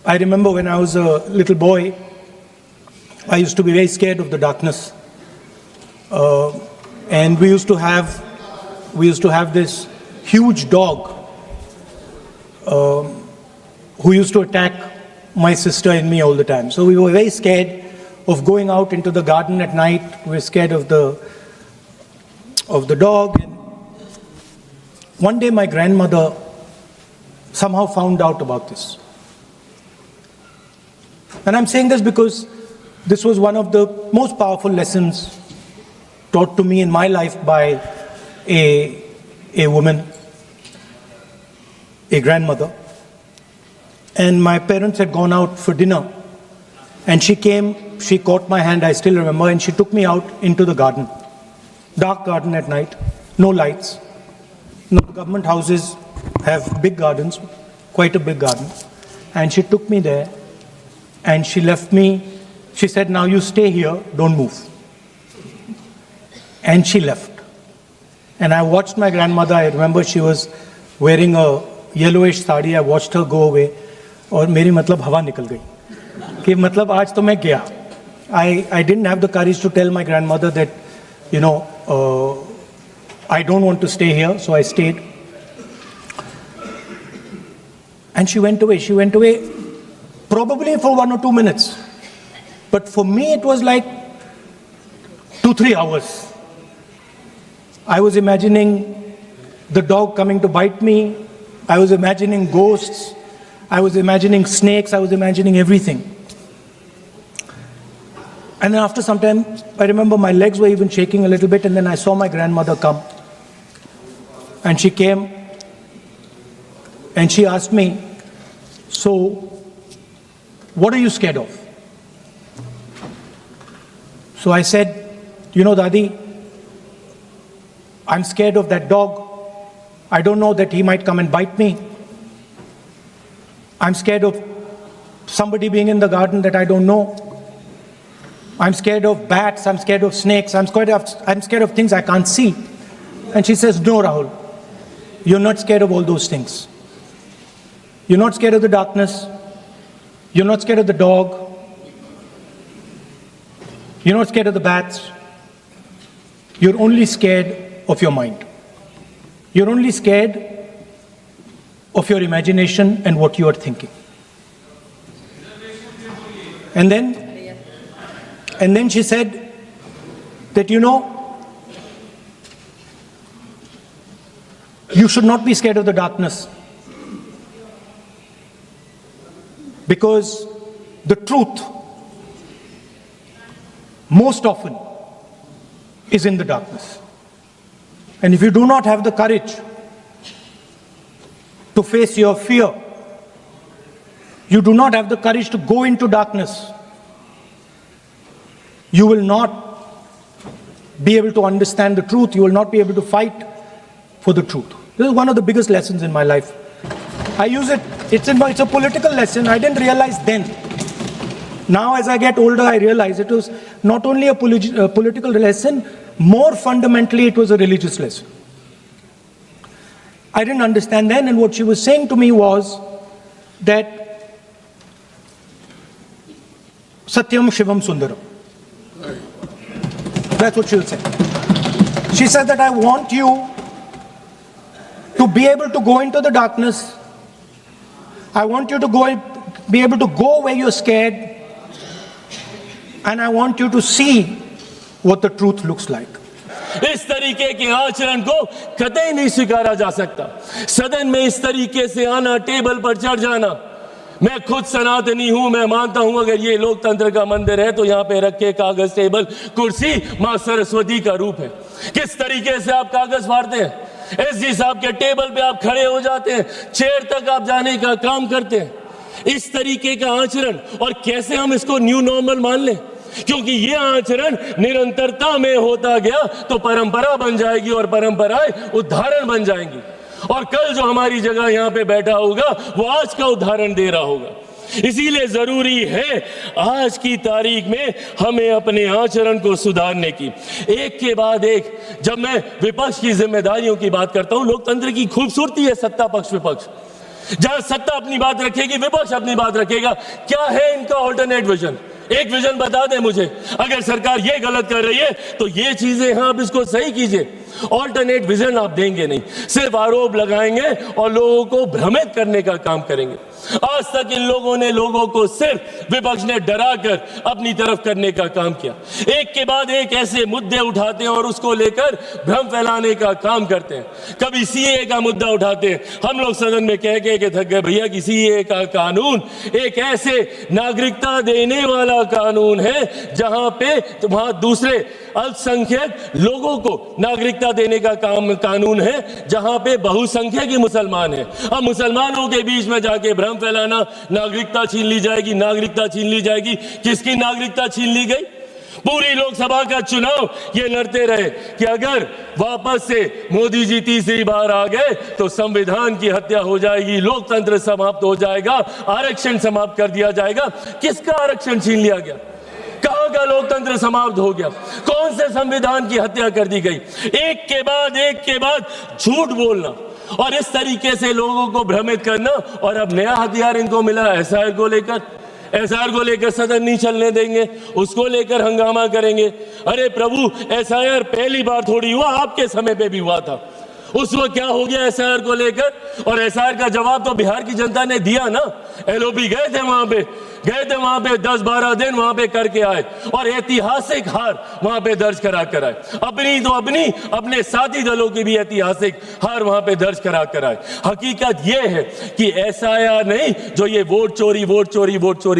I remember when I was a little boy, I used to be very scared of the darkness. And we used to have this huge dog who used to attack my sister and me all the time. So we were very scared of going out into the garden at night. We were scared of the dog. And one day my grandmother somehow found out about this. And I'm saying this because this was one of the most powerful lessons taught to me in my life by a woman, a grandmother. And my parents had gone out for dinner. And she came, she caught my hand, I still remember, and she took me out into the garden. Dark garden at night, no lights. No, government houses have big gardens, quite a big garden. And she took me there and she left me. She said, now you stay here, don't move. And she left. And I watched my grandmother. I remember she was wearing a yellowish sari. I watched her go away. और मेरी मतलब हवा निकल गई कि मतलब आज तो मैं गया. I didn't have the courage to tell my grandmother that, I don't want to stay here, so I stayed. And she went away. She went away probably for 1 or 2 minutes. But for me, it was like 2-3 hours. I was imagining the dog coming to bite me. I was imagining ghosts. I was imagining snakes. I was imagining everything. And then after some time, I remember my legs were even shaking a little bit, and then I saw my grandmother come. And she came and she asked me, so what are you scared of? So I said, Dadi, I'm scared of that dog. I don't know that he might come and bite me. I'm scared of somebody being in the garden that I don't know. I'm scared of bats. I'm scared of snakes. I'm scared of things I can't see. And she says, no, Rahul, you're not scared of all those things. You're not scared of the darkness. You're not scared of the dog. You're not scared of the bats. You're only scared of your mind. You're only scared of your imagination and what you are thinking. And then she said that, you should not be scared of the darkness, because the truth most often is in the darkness. And if you do not have the courage to face your fear, you do not have the courage to go into darkness, you will not be able to understand the truth. You will not be able to fight for the truth. This is one of the biggest lessons in my life. I use it. It's a political lesson. I didn't realize then. Now as I get older, I realize it was not only a political lesson, more fundamentally it was a religious lesson. I didn't understand then, and what she was saying to me was that Satyam Shivam Sundaram. That's what she'll say. She said that I want you to be able to go into the darkness. I want you to be able to go where you're scared. And I want you to see what the truth looks like. इस तरीके के आचरण को कतई नहीं स्वीकारा जा सकता. सदन में इस तरीके से आना, टेबल पर चढ़ जाना. मैं खुद सनातनी हूं, मैं मानता हूं अगर ये लोकतंत्र का मंदिर है तो यहाँ पे रखे कागज, टेबल, कुर्सी मां सरस्वती का रूप है. किस तरीके से आप कागज फाड़ते हैं, एसजी साहब के टेबल पे आप खड़े हो जाते हैं, चेयर तक आप जाने का काम करते हैं. इस तरीके का आचरण, और कैसे हम इसको न्यू नॉर्मल मान लें, क्योंकि ये आचरण निरंतरता में होता गया तो परंपरा बन जाएगी और परंपराएं उदाहरण बन जाएंगी. और कल जो हमारी जगह यहाँ पे बैठा होगा वो आज का उदाहरण दे रहा होगा. इसीलिए जरूरी है आज की तारीख में हमें अपने आचरण को सुधारने की. एक के बाद एक, जब मैं विपक्ष की जिम्मेदारियों की बात करता हूं, लोकतंत्र की खूबसूरती है सत्ता पक्ष विपक्ष. जहां सत्ता अपनी बात रखेगी, विपक्ष अपनी बात रखेगा। क्या है इनका ऑल्टरनेट विजन? एक विजन बता दें मुझे। अगर सरकार ये गलत कर रही है तो ये चीजें हाँ आप इसको सही कीजिए। ऑल्टरनेट विजन आप देंगे नहीं, सिर्फ आरोप लगाएंगे और लोगों को भ्रमित करने का काम करेंगे। आज तक इन लोगों ने लोगों को सिर्फ विपक्ष ने डराकर अपनी तरफ करने का काम किया। एक के बाद एक ऐसे मुद्दे उठाते हैं और उसको लेकर भ्रम फैलाने का काम करते हैं। कभी सीए का मुद्दा उठाते हैं, हम लोग सदन में कह के थक गए भैया कि सीए का कानून एक ऐसे नागरिकता देने वाला कानून है जहां पे वहां दूसरे अल्पसंख्यक लोगों को नागरिकता देने का कानून है, जहां पे बहुसंख्यक ही मुसलमान है। अब मुसलमानों के बीच में जाके भ्रम फैलाना, नागरिकता छीन ली जाएगी, नागरिकता छीन ली जाएगी। किसकी नागरिकता छीन ली गई? पूरी लोकसभा का चुनाव ये लड़ते रहे कि अगर वापस से मोदी जी तीसरी बार आ गए तो संविधान की हत्या हो जाएगी, लोकतंत्र समाप्त हो जाएगा, आरक्षण समाप्त कर दिया जाएगा। किसका आरक्षण छीन लिया गया? कहां का लोकतंत्र समाप्त हो गया? कौन से संविधान की हत्या कर दी गई? एक के बाद झूठ बोलना और इस तरीके से लोगों को भ्रमित करना। और अब नया हथियार इनको मिला एसआईआर को लेकर। एसआईआर को लेकर सदन नहीं चलने देंगे, उसको लेकर हंगामा करेंगे। अरे प्रभु, एसआईआर पहली बार थोड़ी हुआ, आपके समय पे भी हुआ था। उस वक्त क्या हो गया एसआईआर को लेकर? और एसआईआर का जवाब तो बिहार की जनता ने दिया ना। एलओपी गए थे वहां पे 10-12 दिन वहां पे करके आए और ऐतिहासिक हार वहां पे दर्ज करा कर आए। अपने साथी दलों की भी ऐतिहासिक हार वहां पे दर्ज करा कर आए। हकीकत यह है कि एसआईआर नहीं, जो ये वोट चोरी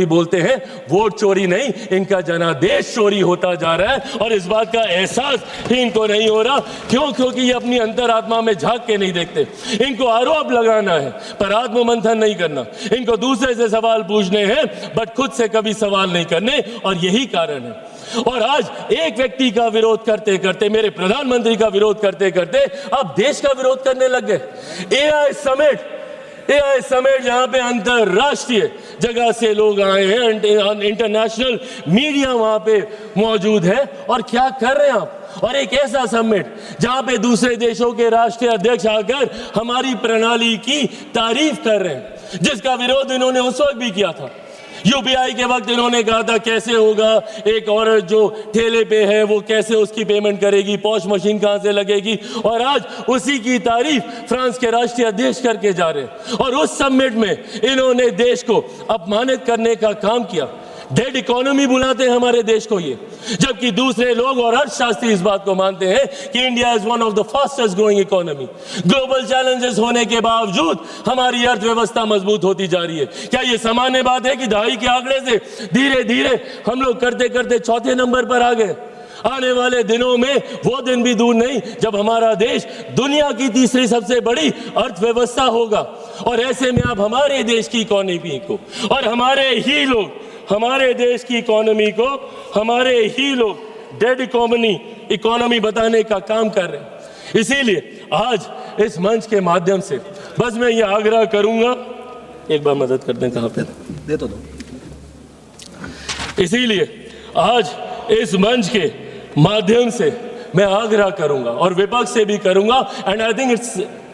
बोलते हैं, वोट चोरी नहीं, इनका जनादेश चोरी होता जा रहा है और इस बात का एहसास ही इनको नहीं हो रहा। क्योंकि ये अपनी अंतरात्मा में झांक के नहीं देखते। इनको आरोप लगाना है पर आत्ममंथन नहीं करना। इनको दूसरे से सवाल पूछने हैं बट खुद से कभी सवाल नहीं करने, और यही कारण है। और आज एक व्यक्ति का विरोध करते करते, मेरे प्रधानमंत्री का विरोध करते करते अब देश का विरोध करने लग गए। एआई समेट जहां पे अंतरराष्ट्रीय जगह से लोग आए हैं, इंटरनेशनल मीडिया वहां पे मौजूद है, और क्या कर रहे हैं आप? और एक ऐसा समिट जहां पे दूसरे देशों के राष्ट्रीय अध्यक्ष आकर हमारी प्रणाली की तारीफ कर रहे हैं, जिसका विरोध इन्होंने उस वक्त भी किया था। यूपीआई के वक्त इन्होंने कहा था कैसे होगा, एक औरत जो ठेले पे है वो कैसे उसकी पेमेंट करेगी, पॉश मशीन कहां से लगेगी, और आज उसी की तारीफ फ्रांस के राष्ट्रीय अध्यक्ष करके जा रहे हैं। और उस समिट में इन्होंने देश को अपमानित करने का काम किया। डेड इकोनॉमी बुलाते हैं हमारे देश को ये, जबकि दूसरे लोग और अर्थशास्त्री इस बात को मानते हैं कि India is one of the fastest growing economy. Global challenges होने के बावजूद हमारी अर्थव्यवस्था मजबूत होती जा रही है। क्या ये सामान्य बात है कि दहाई के आंकड़े से धीरे धीरे हम लोग करते करते चौथे नंबर पर आ गए? आने वाले दिनों में वो दिन भी दूर नहीं जब हमारा देश दुनिया की तीसरी सबसे बड़ी अर्थव्यवस्था होगा। और ऐसे में आप हमारे देश की इकोनॉमी को और हमारे देश की इकोनॉमी को हमारे ही लोग डेड इकोनॉमी बताने का काम कर रहे हैं। इसीलिए आज इस मंच के माध्यम से बस मैं ये आग्रह करूंगा, एक बार मदद कर दें, कहां पे दे तो दो। इसीलिए आज इस मंच के माध्यम से मैं आग्रह करूंगा और विपक्ष से भी करूंगा, and I think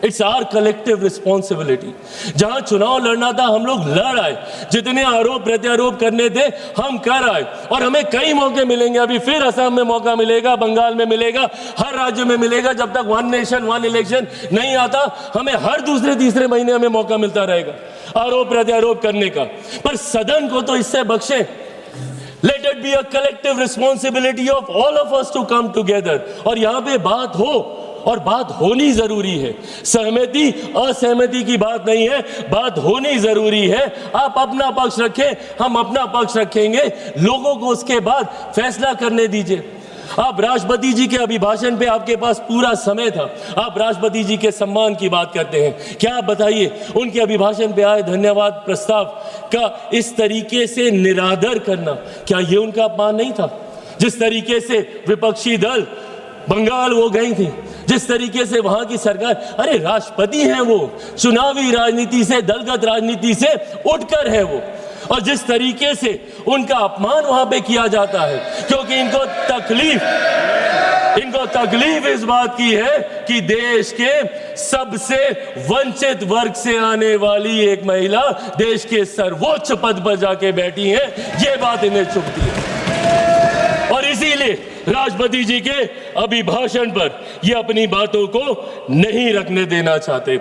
it's our collective responsibility. जहां चुनाव लड़ना था हम लोग लड़ आए, जितने आरोप प्रत्यारोप करने थे हम कर आए, और हमें कई मौके मिलेंगे। अभी फिर असम में मौका मिलेगा, बंगाल में मिलेगा, हर राज्य में मिलेगा। जब तक वन नेशन वन इलेक्शन नहीं आता, हमें हर दूसरे तीसरे महीने हमें मौका मिलता रहेगा आरोप प्रत्यारोप करने का। पर सदन को तो इससे बख्शे। Let it be a collective responsibility of all of us to come together। और यहाँ पे बात हो, और बात होनी जरूरी है। सहमति असहमति की बात नहीं है, बात होनी जरूरी है। आप अपना पक्ष रखें, हम अपना पक्ष रखेंगे, लोगों को उसके बाद फैसला करने दीजिए। आप राष्ट्रपति जी के अभिभाषण पे आपके पास पूरा समय था, आप राष्ट्रपति जी के सम्मान की बात करते हैं। क्या आप बताइए, उनके अभिभाषण पे आए धन्यवाद प्रस्ताव का इस तरीके से निरादर करना, क्या ये उनका अपमान नहीं था? जिस तरीके से विपक्षी दल बंगाल वो गई थी, जिस तरीके से वहां की सरकार, अरे राष्ट्रपति हैं वो, चुनावी राजनीति से, दलगत राजनीति से उठकर है वो, और जिस तरीके से उनका अपमान वहां पे किया जाता है क्योंकि इनको तकलीफ इनको तकलीफ इस बात की है कि देश के सबसे वंचित वर्ग से आने वाली एक महिला देश के सर्वोच्च पद पर जाके बैठी है, ये बात इन्हें चुभती है। और इसीलिए राष्ट्रपति जी के अभिभाषण पर ये अपनी बातों को नहीं रखने देना चाहते।